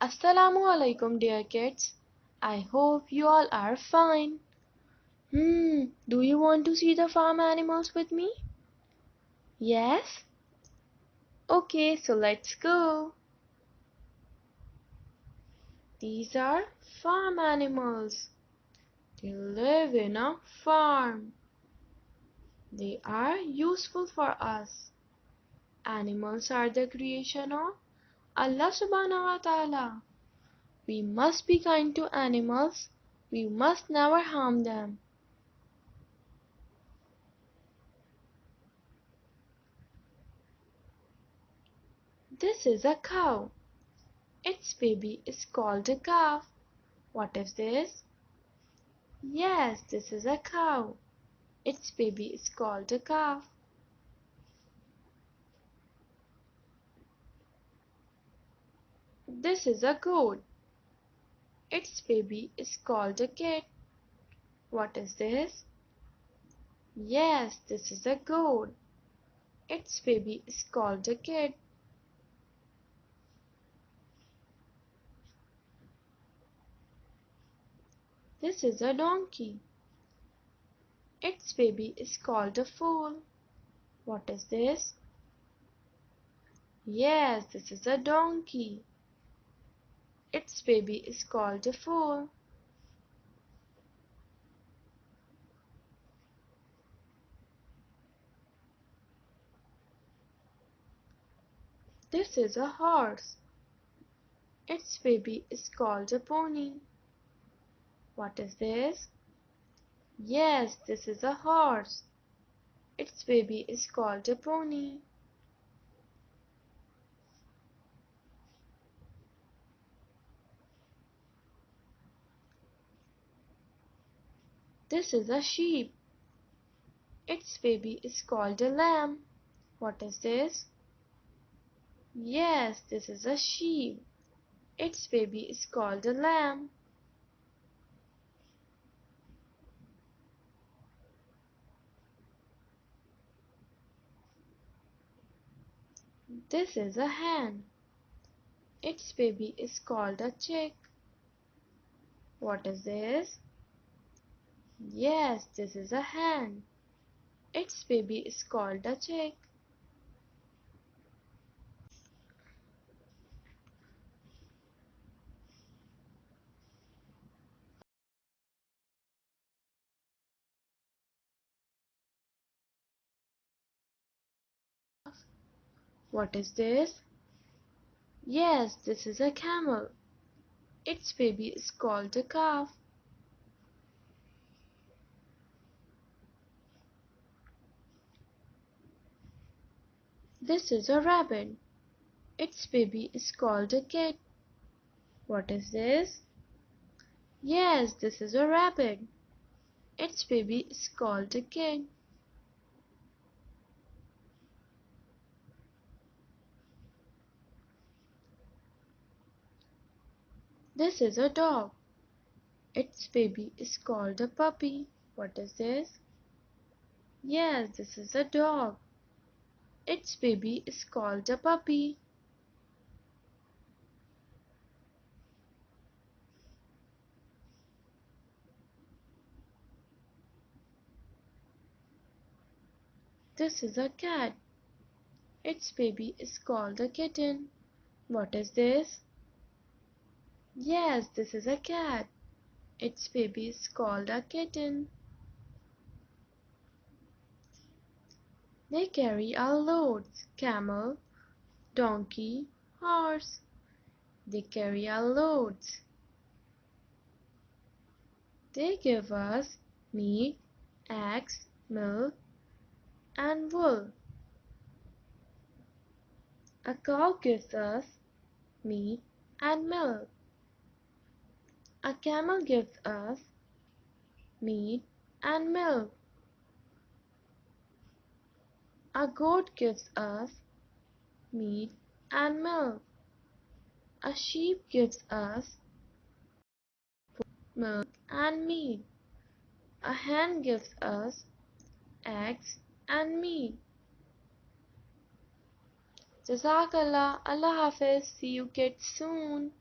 Assalamu alaikum, dear kids. I hope you all are fine. Do you want to see the farm animals with me? Yes? Okay, so let's go. These are farm animals. They live in a farm. They are useful for us. Animals are the creation of Allah subhanahu wa ta'ala. We must be kind to animals. We must never harm them. This is a cow. Its baby is called a calf. What is this? Yes, this is a cow. Its baby is called a calf. This is a goat. Its baby is called a kid. What is this? Yes, this is a goat. Its baby is called a kid. This is a donkey. Its baby is called a foal. What is this? Yes, this is a donkey. Its baby is called a foal. This is a horse. Its baby is called a pony. What is this? Yes, this is a horse. Its baby is called a pony. This is a sheep. Its baby is called a lamb. What is this? Yes, this is a sheep. Its baby is called a lamb. This is a hen. Its baby is called a chick. What is this? Yes, this is a hen. Its baby is called a chick. What is this? Yes, this is a camel. Its baby is called a calf. This is a rabbit. Its baby is called a kid. What is this? Yes, this is a rabbit. Its baby is called a kid. This is a dog. Its baby is called a puppy. What is this? Yes, this is a dog. Its baby is called a puppy. This is a cat. Its baby is called a kitten. What is this? Yes, this is a cat. Its baby is called a kitten. They carry our loads: camel, donkey, horse. They carry our loads. They give us meat, eggs, milk, and wool. A cow gives us meat and milk. A camel gives us meat and milk. A goat gives us meat and milk. A sheep gives us milk and meat. A hen gives us eggs and meat. Jazakallah, Allah Hafiz, see you kids soon.